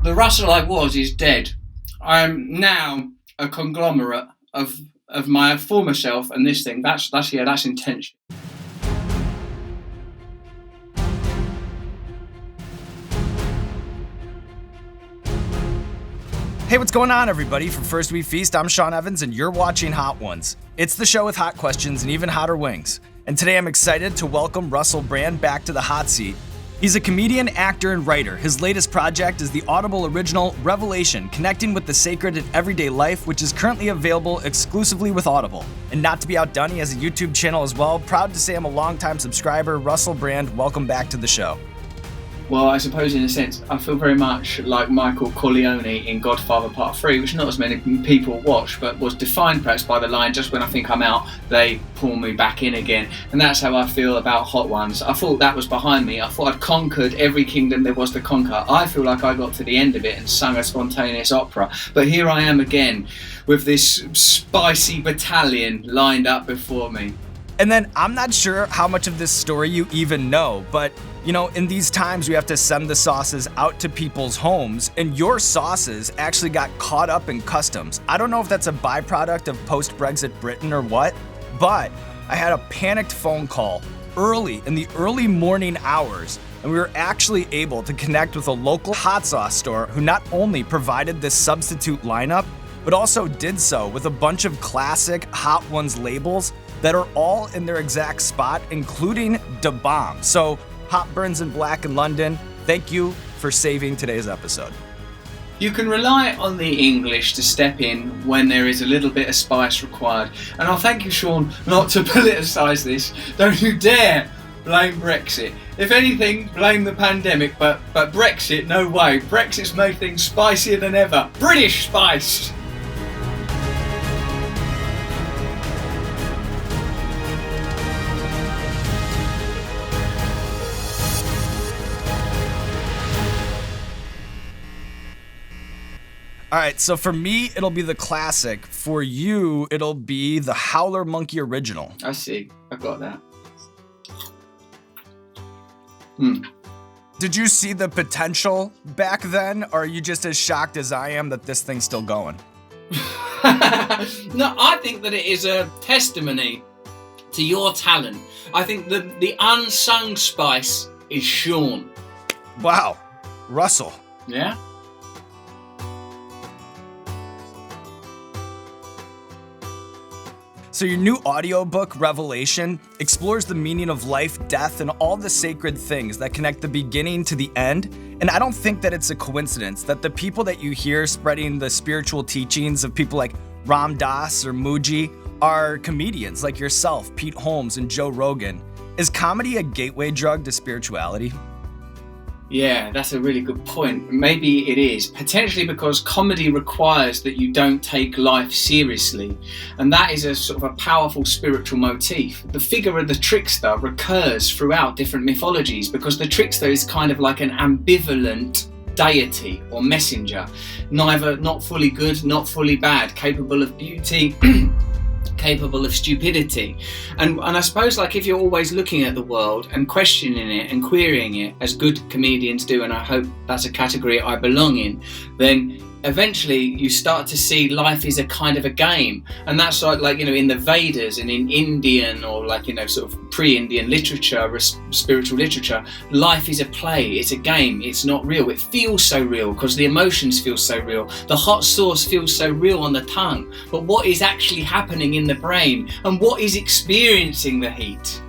The Russell I was is dead. I am now a conglomerate of my former self and this thing. That's intention. Hey, what's going on, everybody? From First We Feast, I'm Sean Evans, and you're watching Hot Ones. It's the show with hot questions and even hotter wings. And today I'm excited to welcome Russell Brand back to the hot seat. He's a comedian, actor, and writer. His latest project is the Audible original Revelation, Connecting with the Sacred in Everyday Life, which is currently available exclusively with Audible. And not to be outdone, he has a YouTube channel as well. Proud to say I'm a longtime subscriber. Russell Brand, welcome back to the show. Well, I suppose in a sense, I feel very much like Michael Corleone in Godfather Part 3, which not as many people watch, but was defined perhaps by the line, just when I think I'm out, they pull me back in again. And that's how I feel about Hot Ones. I thought that was behind me. I thought I'd conquered every kingdom there was to conquer. I feel like I got to the end of it and sung a spontaneous opera. But here I am again with this spicy battalion lined up before me. And then I'm not sure how much of this story you even know, but you know, in these times we have to send the sauces out to people's homes, and your sauces actually got caught up in customs. I don't know if that's a byproduct of post-Brexit Britain or what, but I had a panicked phone call early in the early morning hours, and we were actually able to connect with a local hot sauce store who not only provided this substitute lineup, but also did so with a bunch of classic Hot Ones labels that are all in their exact spot, including Da Bomb. So Hot Burns and Black in London, thank you for saving today's episode. You can rely on the English to step in when there is a little bit of spice required. And I'll thank you, Sean, not to politicise this. Don't you dare blame Brexit. If anything, blame the pandemic, but Brexit, no way. Brexit's made things spicier than ever. British spice! All right, so for me, it'll be the classic. For you, it'll be the Howler Monkey Original. I see. I got that. Did you see the potential back then, or are you just as shocked as I am that this thing's still going? No, I think that it is a testimony to your talent. I think the unsung spice is Sean. Wow, Russell. Yeah? So your new audiobook, Revelation, explores the meaning of life, death, and all the sacred things that connect the beginning to the end. And I don't think that it's a coincidence that the people that you hear spreading the spiritual teachings of people like Ram Dass or Mooji are comedians like yourself, Pete Holmes, and Joe Rogan. Is comedy a gateway drug to spirituality? Yeah, that's a really good point. Maybe it is, potentially because comedy requires that you don't take life seriously. And that is a sort of a powerful spiritual motif. The figure of the trickster recurs throughout different mythologies because the trickster is kind of like an ambivalent deity or messenger. Neither not fully good, not fully bad, capable of beauty, capable of stupidity. And I suppose like if you're always looking at the world and questioning it and querying it, as good comedians do, and I hope that's a category I belong in, then eventually you start to see life is a kind of a game. And that's like you know, in the Vedas and in Indian or like, you know, sort of pre-Indian literature, spiritual literature, life is a play, it's a game, it's not real. It feels so real because the emotions feel so real. The hot sauce feels so real on the tongue. But what is actually happening in the brain and what is experiencing the heat?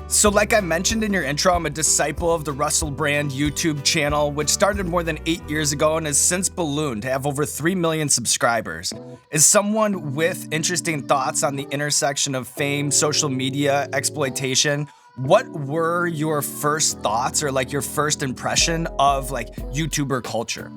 So like I mentioned in your intro, I'm a disciple of the Russell Brand YouTube channel, which started more than 8 years ago and has since ballooned to have over 3 million subscribers. As someone with interesting thoughts on the intersection of fame, social media, exploitation, what were your first thoughts or like your first impression of like YouTuber culture?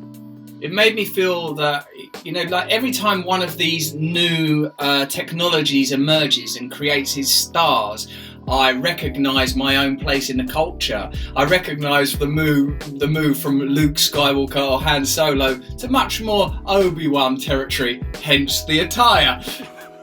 It made me feel that, you know, like every time one of these new technologies emerges and creates its stars, I recognise my own place in the culture. I recognise the move from Luke Skywalker or Han Solo to much more Obi-Wan territory, hence the attire.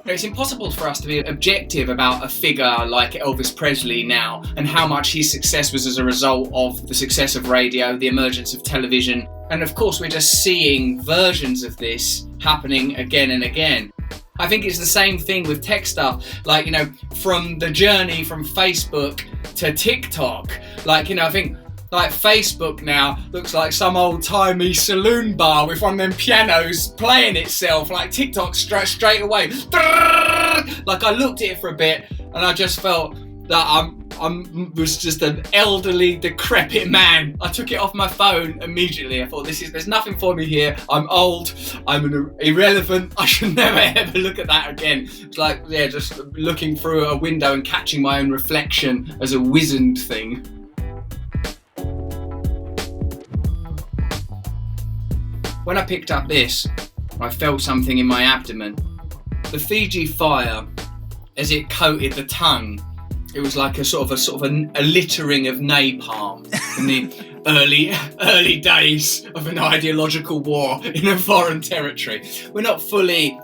It's impossible for us to be objective about a figure like Elvis Presley now and how much his success was as a result of the success of radio, the emergence of television. And of course, we're just seeing versions of this happening again and again. I think it's the same thing with tech stuff, like, from the journey from Facebook to TikTok. Like, I think like Facebook now looks like some old-timey saloon bar with one of them pianos playing itself, like TikTok straight away. Like, I looked at it for a bit and I just felt that I was just an elderly, decrepit man. I took it off my phone immediately. I thought, there's nothing for me here. I'm old. I'm irrelevant. I should never ever look at that again. It's like, just looking through a window and catching my own reflection as a wizened thing. When I picked up this, I felt something in my abdomen. The Fiji fire, as it coated the tongue, it was like a littering of napalm in the early days of an ideological war in a foreign territory. We're not fully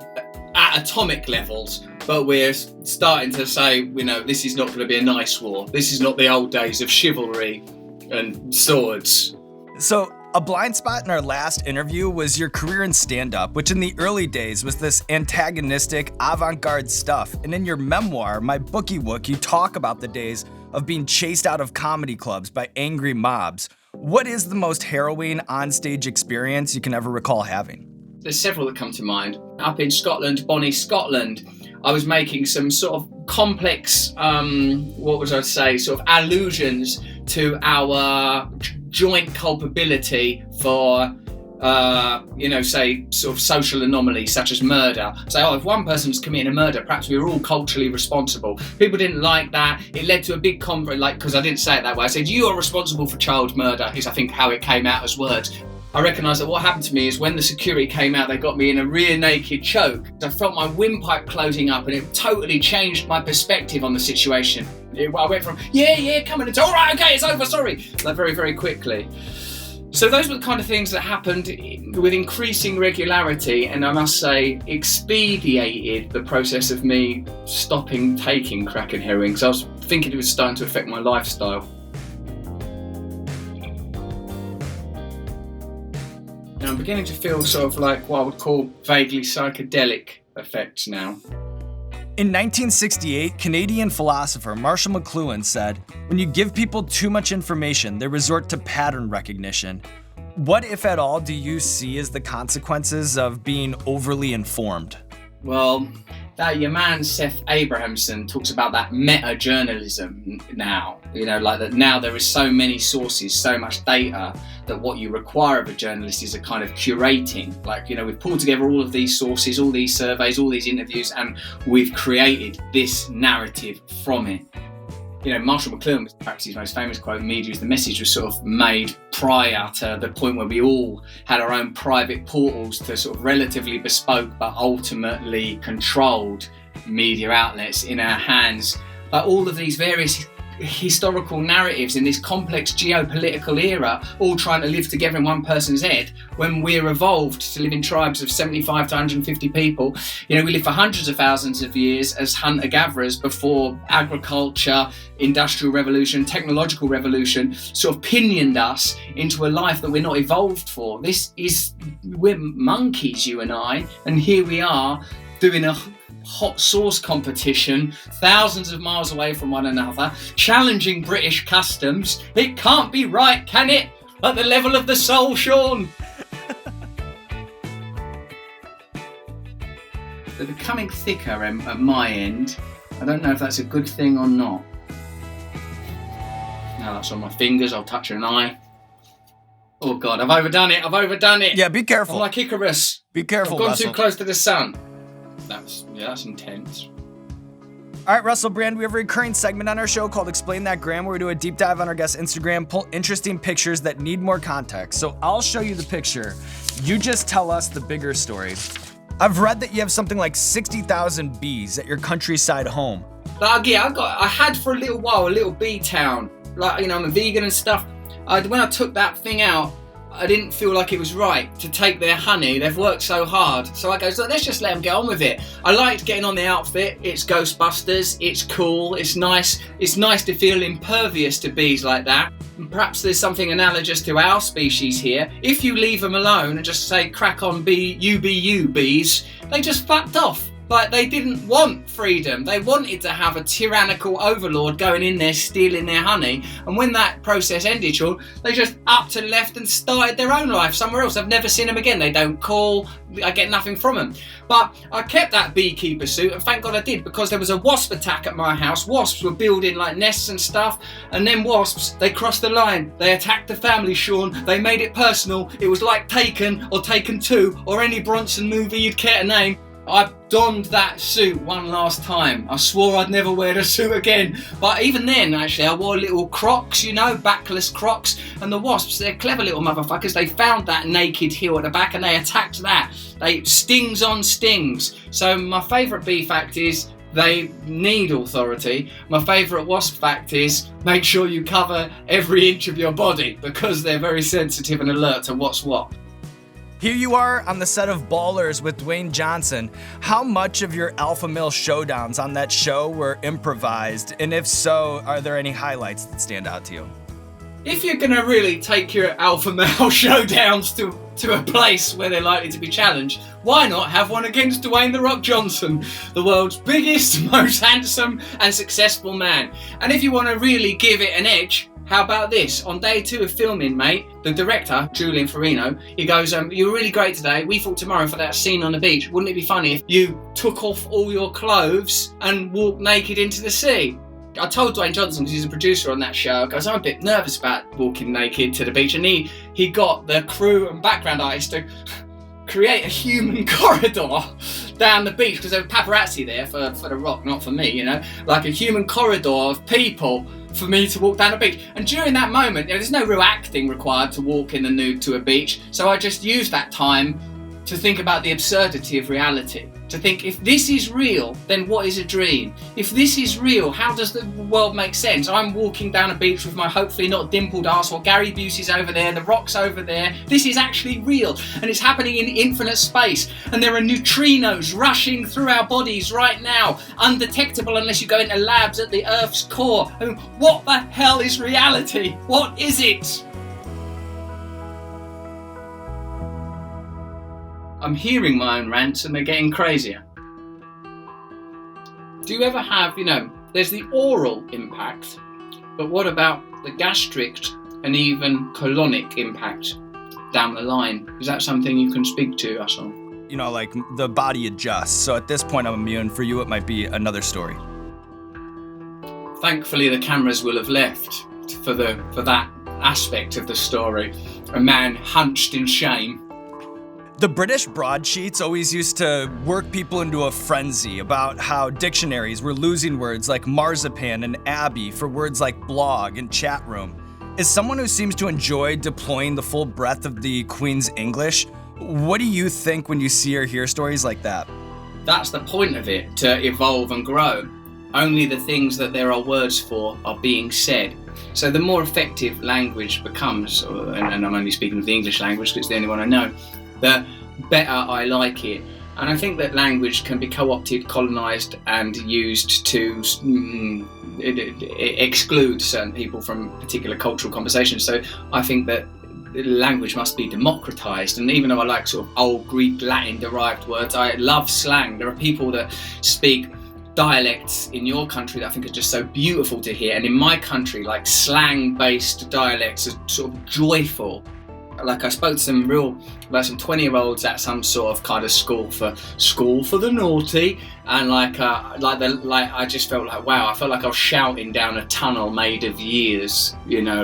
at atomic levels, but we're starting to say, this is not going to be a nice war. This is not the old days of chivalry and swords. So, a blind spot in our last interview was your career in stand-up, which in the early days was this antagonistic, avant-garde stuff. And in your memoir, My Bookie Wook, you talk about the days of being chased out of comedy clubs by angry mobs. What is the most harrowing onstage experience you can ever recall having? There's several that come to mind. Up in Scotland, Bonnie, Scotland, I was making some sort of complex, sort of allusions to our joint culpability for, say, sort of social anomalies such as murder. So, if one person's committing a murder, perhaps we were all culturally responsible. People didn't like that. It led to a big because I didn't say it that way. I said, you are responsible for child murder, is I think how it came out as words. I recognised that what happened to me is when the security came out, they got me in a rear naked choke. I felt my windpipe closing up and it totally changed my perspective on the situation. I went from, come on, it's all right, okay, it's over, sorry, like very, very quickly. So those were the kind of things that happened with increasing regularity, and I must say expedited the process of me stopping taking crack and heroin, because I was thinking it was starting to affect my lifestyle. And I'm beginning to feel sort of like what I would call vaguely psychedelic effects now. In 1968, Canadian philosopher Marshall McLuhan said, "When you give people too much information, they resort to pattern recognition." What, if at all, do you see as the consequences of being overly informed? Well, your man Seth Abrahamson talks about that meta-journalism now. Like that now there is so many sources, so much data, that what you require of a journalist is a kind of curating. Like, we've pulled together all of these sources, all these surveys, all these interviews, and we've created this narrative from it. Marshall McLuhan was perhaps his most famous quote, "Media is the message," was sort of made prior to the point where we all had our own private portals to sort of relatively bespoke but ultimately controlled media outlets in our hands. Like all of these various historical narratives in this complex geopolitical era, all trying to live together in one person's head, when we're evolved to live in tribes of 75 to 150 people. We lived for hundreds of thousands of years as hunter-gatherers before agriculture, industrial revolution, technological revolution sort of pinioned us into a life that we're not evolved for. We're monkeys, you and I, and here we are doing a hot sauce competition thousands of miles away from one another, challenging British customs. It can't be right, can it? At the level of the soul, Sean. They're becoming thicker at my end. I don't know if that's a good thing or not. Now that's on my fingers, I'll touch an eye. Oh God, I've overdone it. Yeah, be careful. I'm like Icarus. Be careful, I've gone Russell. too close to the sun. That's intense. All right, Russell Brand, we have a recurring segment on our show called Explain That Gram, where we do a deep dive on our guest's Instagram, pull interesting pictures that need more context. So I'll show you the picture. You just tell us the bigger story. I've read that you have something like 60,000 bees at your countryside home. I had for a little while a little bee town. Like, I'm a vegan and stuff. When I took that thing out, I didn't feel like it was right to take their honey. They've worked so hard. So I go, so let's just let them get on with it. I liked getting on the outfit. It's Ghostbusters. It's cool. It's nice. It's nice to feel impervious to bees like that. And perhaps there's something analogous to our species here. If you leave them alone and just say, crack on, be you, bees, they just fucked off. Like, they didn't want freedom. They wanted to have a tyrannical overlord going in there stealing their honey. And when that process ended, Sean, they just upped and left and started their own life somewhere else. I've never seen them again. They don't call. I get nothing from them. But I kept that beekeeper suit, and thank God I did, because there was a wasp attack at my house. Wasps were building like nests and stuff, and then wasps, they crossed the line. They attacked the family, Sean. They made it personal. It was like Taken or Taken 2 or any Bronson movie you'd care to name. I donned that suit one last time. I swore I'd never wear the suit again. But even then, actually, I wore little Crocs, you know, backless Crocs. And the wasps, they're clever little motherfuckers. They found that naked heel at the back and they attacked that. They stings on stings. So my favourite bee fact is they need authority. My favourite wasp fact is make sure you cover every inch of your body, because they're very sensitive and alert to what's what. Here you are on the set of Ballers with Dwayne Johnson. How much of your alpha male showdowns on that show were improvised? And if so, are there any highlights that stand out to you? If you're going to really take your alpha male showdowns to a place where they're likely to be challenged, why not have one against Dwayne "The Rock" Johnson, the world's biggest, most handsome and successful man? And if you want to really give it an edge, how about this? On day 2 of filming, mate, the director, Julian Farino, he goes, you were really great today. We thought tomorrow for that scene on the beach, wouldn't it be funny if you took off all your clothes and walked naked into the sea? I told Dwayne Johnson, because he's a producer on that show, because I'm a bit nervous about walking naked to the beach, and he got the crew and background artists to create a human corridor down the beach, because there was paparazzi there for The Rock, not for me, you know, like a human corridor of people for me to walk down a beach. And during that moment, you know, there's no real acting required to walk in the nude to a beach, so I just used that time to think about the absurdity of reality. To think, if this is real, then what is a dream? If this is real, how does the world make sense? I'm walking down a beach with my hopefully not dimpled ass, while Gary Busey's over there, The Rock's over there. This is actually real, and it's happening in infinite space. And there are neutrinos rushing through our bodies right now, undetectable unless you go into labs at the Earth's core. I mean, what the hell is reality? What is it? I'm hearing my own rants and they're getting crazier. Do you ever have, you know, there's the oral impact, but what about the gastric and even colonic impact down the line? Is that something you can speak to us on? You know, like the body adjusts. So at this point, I'm immune. For you, it might be another story. Thankfully, the cameras will have left for that aspect of the story. A man hunched in shame. The British broadsheets always used to work people into a frenzy about how dictionaries were losing words like marzipan and abbey for words like blog and chat room. As someone who seems to enjoy deploying the full breadth of the Queen's English, what do you think when you see or hear stories like that? That's the point of it, to evolve and grow. Only the things that there are words for are being said. So the more effective language becomes, and I'm only speaking of the English language because it's the only one I know, the better I like it. And I think that language can be co-opted, colonised and used to exclude certain people from particular cultural conversations. So I think that language must be democratised. And even though I like sort of old Greek, Latin derived words, I love slang. There are people that speak dialects in your country that I think are just so beautiful to hear. And in my country, like slang-based dialects are sort of joyful. Like I spoke to some 20-year-olds at some sort of kind of school for the naughty, and I just felt like, wow, I felt like I was shouting down a tunnel made of years, you know,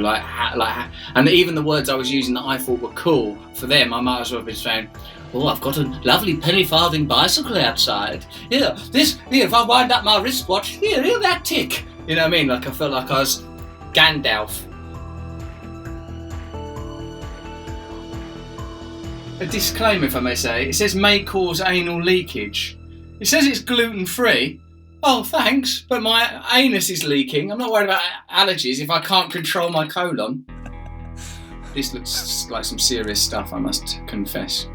and even the words I was using that I thought were cool for them, I might as well have been saying, oh, I've got a lovely penny farthing bicycle outside. Here, if I wind up my wristwatch, here that tick. You know what I mean? Like I felt like I was Gandalf. A disclaimer, if I may say. It says may cause anal leakage. It says it's gluten-free. Oh, thanks, but my anus is leaking. I'm not worried about allergies if I can't control my colon. this looks like some serious stuff, I must confess.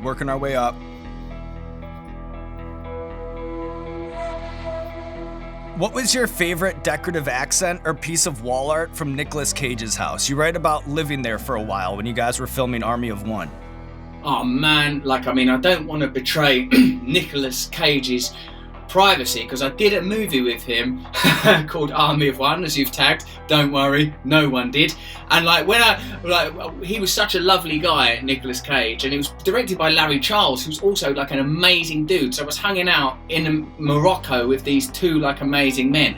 Working our way up. What was your favorite decorative accent or piece of wall art from Nicolas Cage's house? You write about living there for a while when you guys were filming Army of One. Oh man, I don't want to betray Nicolas Cage's privacy, because I did a movie with him called Army of One, as you've tagged. Don't worry, no one did. And he was such a lovely guy, Nicolas Cage, and it was directed by Larry Charles, who's also an amazing dude. So I was hanging out in Morocco with these two amazing men.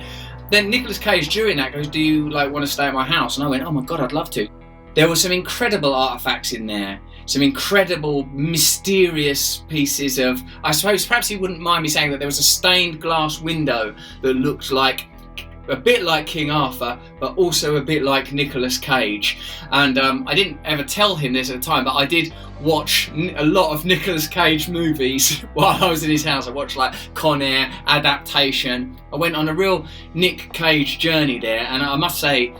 Then Nicolas Cage during that goes, "Do you want to stay at my house?" And I went, "Oh my god, I'd love to." There were some incredible artifacts in there. Some incredible, mysterious pieces of... I suppose perhaps you wouldn't mind me saying that there was a stained glass window that looked a bit like King Arthur, but also a bit like Nicolas Cage. And I didn't ever tell him this at the time, but I did watch a lot of Nicolas Cage movies while I was in his house. I watched Con Air, Adaptation. I went on a real Nick Cage journey there, and I must say,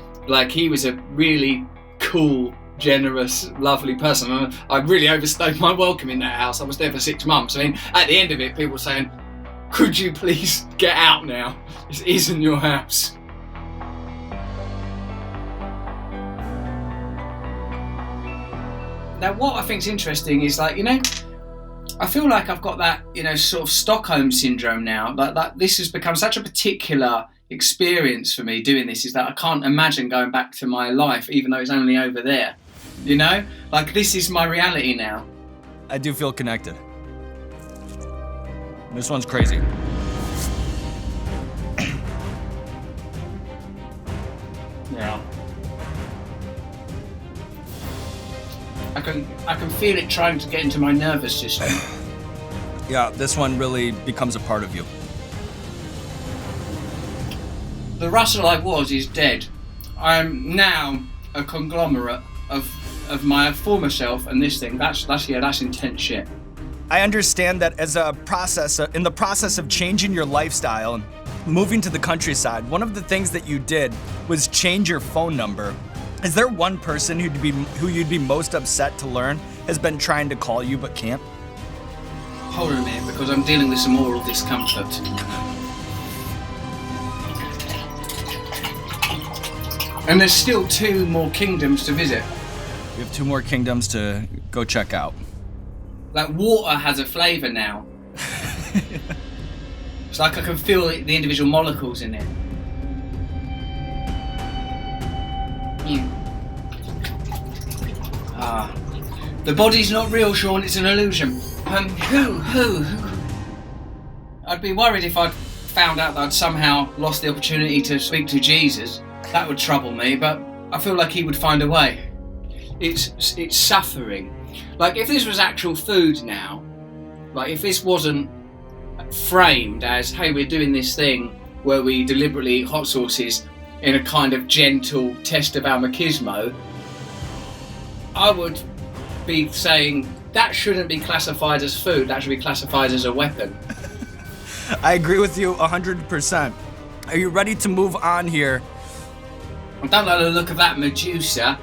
he was a really cool, generous, lovely person. I really overstayed my welcome in that house. I was there for 6 months. I mean, at the end of it, people were saying, "Could you please get out now? This isn't your house." Now, what I think is interesting is I feel like I've got that, sort of Stockholm syndrome now. This has become such a particular experience for me doing this, is that I can't imagine going back to my life, even though it's only over there. This is my reality now. I do feel connected. This one's crazy. Yeah. I can feel it trying to get into my nervous system. Yeah, this one really becomes a part of you. The Russell I was is dead. I am now a conglomerate of my former self and this thing. That's intense shit. I understand that as a process, in the process of changing your lifestyle and moving to the countryside, one of the things that you did was change your phone number. Is there one person who you'd be most upset to learn has been trying to call you but can't? Hold on a minute, because I'm dealing with some oral discomfort. And there's still 2 more kingdoms to visit. We have 2 more kingdoms to go check out. Water has a flavour now. It's I can feel the individual molecules in it. The body's not real, Sean, it's an illusion. Who? I'd be worried if I'd found out that I'd somehow lost the opportunity to speak to Jesus. That would trouble me, but I feel like he would find a way. It's suffering. If this was actual food now, if this wasn't framed as, hey, we're doing this thing where we deliberately eat hot sauces in a kind of gentle test of our machismo, I would be saying that shouldn't be classified as food, that should be classified as a weapon. I agree with you 100%. Are you ready to move on here? I don't like the look of that Medusa.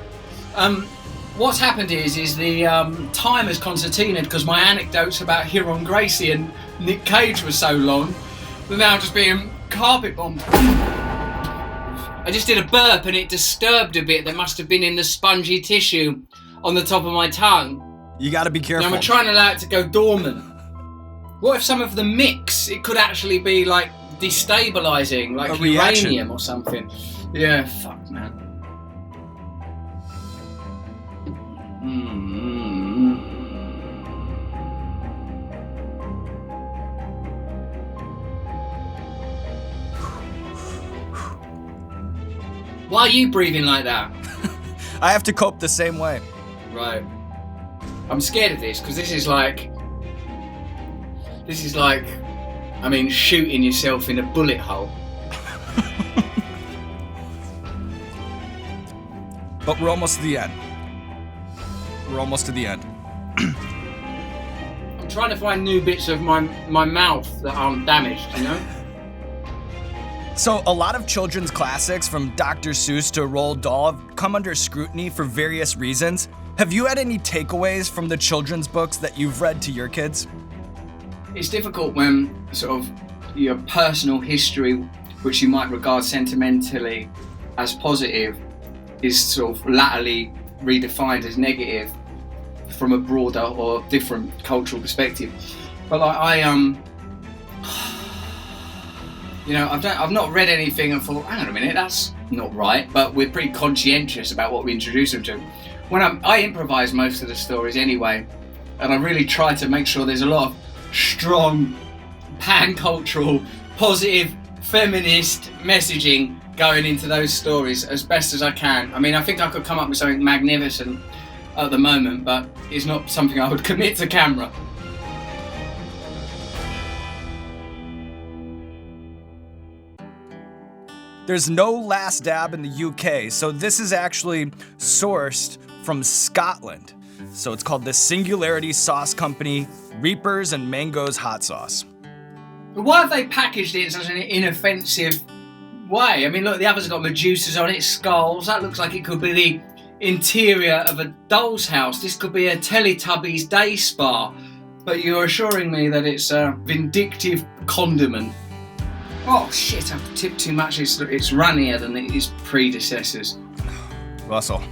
What's happened is the time has concertinaed because my anecdotes about Hiram Gracie and Nick Cage were so long. They're now just being carpet bombed. I just did a burp and it disturbed a bit that must have been in the spongy tissue on the top of my tongue. You gotta be careful. Now I'm trying to allow it to go dormant. What if some of the mix, it could actually be destabilizing, like uranium or something? Yeah, fuck, man. Why are you breathing like that? I have to cope the same way. Right. I'm scared of this because this is like, shooting yourself in a bullet hole. But we're almost to the end. We're almost to the end. I'm trying to find new bits of my mouth that aren't damaged, you know? So a lot of children's classics, from Dr. Seuss to Roald Dahl, have come under scrutiny for various reasons. Have you had any takeaways from the children's books that you've read to your kids? It's difficult when sort of your personal history, which you might regard sentimentally as positive, is sort of latterly redefined as negative from a broader or different cultural perspective. But like I've not read anything and thought, hang on a minute, that's not right. But we're pretty conscientious about what we introduce them to. When I improvise most of the stories anyway, and I really try to make sure there's a lot of strong, pan-cultural, positive, feminist messaging going into those stories as best as I can. I mean, I think I could come up with something magnificent at the moment, but it's not something I would commit to camera. There's no Last Dab in the UK, so this is actually sourced from Scotland. So it's called the Singularity Sauce Company Reapers and Mangoes Hot Sauce. But why have they packaged it in such an inoffensive way? I mean, look, the other's got Medusas on it, skulls. That looks like it could be the interior of a doll's house. This could be a Teletubbies day spa. But you're assuring me that it's a vindictive condiment. Oh shit, I've tipped too much. It's runnier than its predecessors. Russell.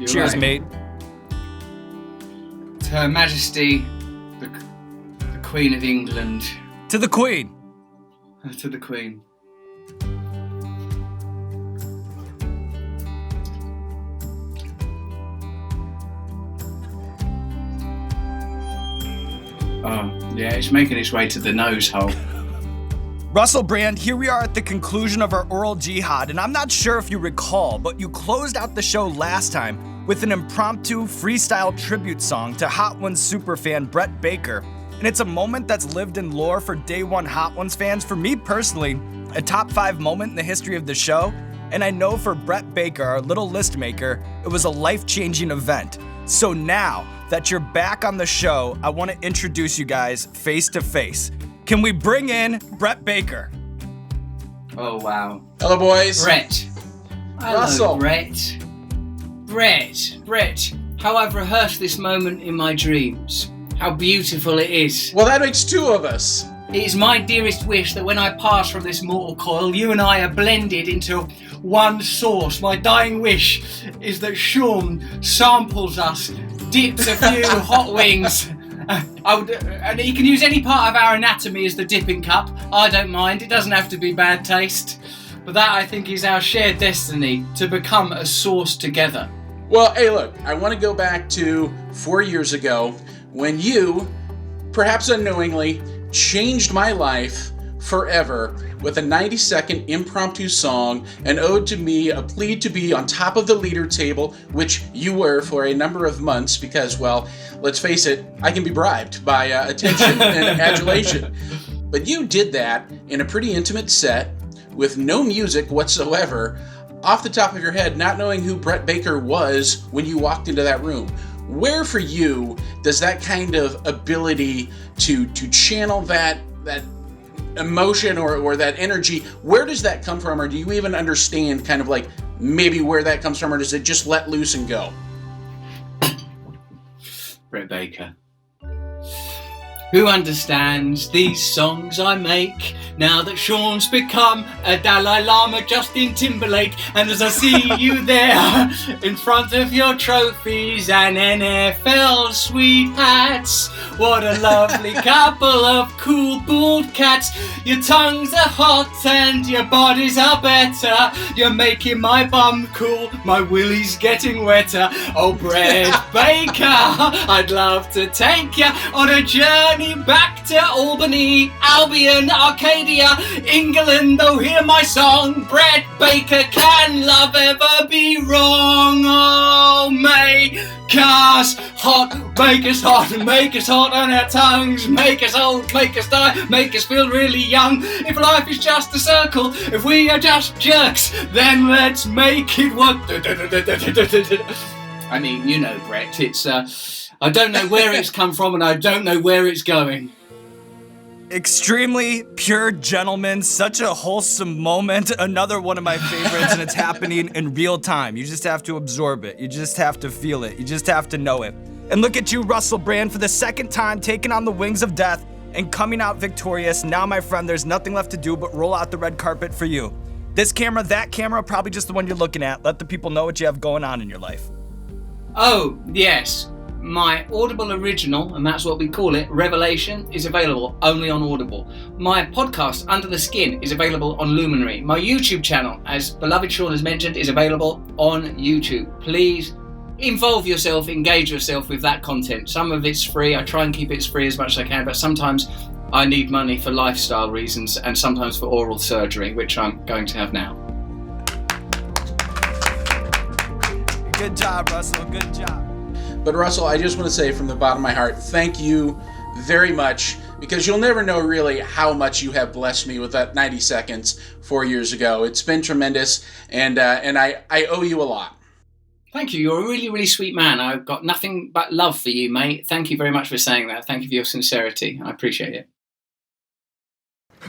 You're Cheers, right. mate. To Her Majesty, the Queen of England. To the Queen. To the Queen. Oh, yeah, it's making its way to the nose hole. Russell Brand, here we are at the conclusion of our oral jihad, and I'm not sure if you recall, but you closed out the show last time with an impromptu freestyle tribute song to Hot Ones superfan Brett Baker. And it's a moment that's lived in lore for Day One Hot Ones fans. For me personally, a top 5 moment in the history of the show. And I know for Brett Baker, our little list maker, it was a life-changing event. So now that you're back on the show, I want to introduce you guys face to face. Can we bring in Brett Baker? Oh, wow. Hello, boys. Brett. Hello, Russell. Brett. Brett. How I've rehearsed this moment in my dreams. How beautiful it is. Well, that makes 2 of us. It is my dearest wish that when I pass from this mortal coil, you and I are blended into one source. My dying wish is that Sean samples us, dips a few hot wings, and he can use any part of our anatomy as the dipping cup. I don't mind. It doesn't have to be bad taste. But that, I think, is our shared destiny, to become a sauce together. Well, hey, look, I want to go back to 4 years ago when you, perhaps unknowingly, changed my life forever with a 90-second impromptu song, an ode to me, a plea to be on top of the leader table, which you were for a number of months because, well, let's face it, I can be bribed by attention and adulation. But you did that in a pretty intimate set with no music whatsoever, off the top of your head, not knowing who Brett Baker was when you walked into that room. Where for you does that kind of ability to channel that emotion or that energy, where does that come from? Or do you even understand kind of like maybe where that comes from, or does it just let loose and go? Brett Baker. Who understands these songs I make now that Sean's become a Dalai Lama Justin Timberlake? And as I see you there in front of your trophies and NFL sweet hats, what a lovely couple of cool bald cats. Your tongues are hot and your bodies are better. You're making my bum cool, my willy's getting wetter. Oh, Brett Baker, I'd love to take you on a journey back to Albany, Albion, Arcadia, England. Oh, hear my song, Brett Baker. Can love ever be wrong? Oh, make us hot, make us hot on our tongues, make us old, make us die, make us feel really young. If life is just a circle, if we are just jerks, then let's make it work. I mean, you know, Brett, it's I don't know where it's come from and I don't know where it's going. Extremely pure gentleman, such a wholesome moment. Another one of my favorites, and it's happening in real time. You just have to absorb it. You just have to feel it. You just have to know it. And look at you, Russell Brand, for the second time taking on the wings of death and coming out victorious. Now, my friend, there's nothing left to do but roll out the red carpet for you. This camera, that camera, probably just the one you're looking at. Let the people know what you have going on in your life. Oh, yes. My Audible original, and that's what we call it, Revelation, is available only on Audible. My podcast, Under the Skin, is available on Luminary. My YouTube channel, as beloved Sean has mentioned, is available on YouTube. Please involve yourself, engage yourself with that content. Some of it's free. I try and keep it as free as much as I can, but sometimes I need money for lifestyle reasons and sometimes for oral surgery, which I'm going to have now. Good job, Russell. Good job. But Russell, I just want to say from the bottom of my heart, thank you very much, because you'll never know really how much you have blessed me with that 90 seconds 4 years ago. It's been tremendous, and I owe you a lot. Thank you. You're a really, really sweet man. I've got nothing but love for you, mate. Thank you very much for saying that. Thank you for your sincerity. I appreciate it.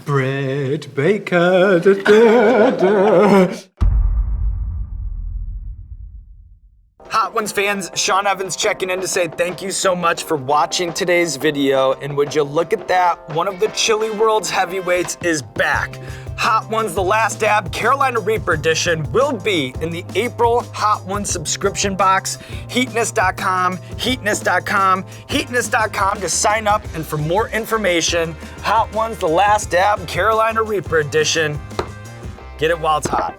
Brett Baker. Da, da, da. Hot Ones fans, Sean Evans checking in to say thank you so much for watching today's video. And would you look at that? One of the Chili World's heavyweights is back. Hot Ones The Last Dab Carolina Reaper edition will be in the April Hot Ones subscription box. Heatness.com, Heatness.com, Heatness.com to sign up and for more information. Hot Ones The Last Dab Carolina Reaper edition. Get it while it's hot.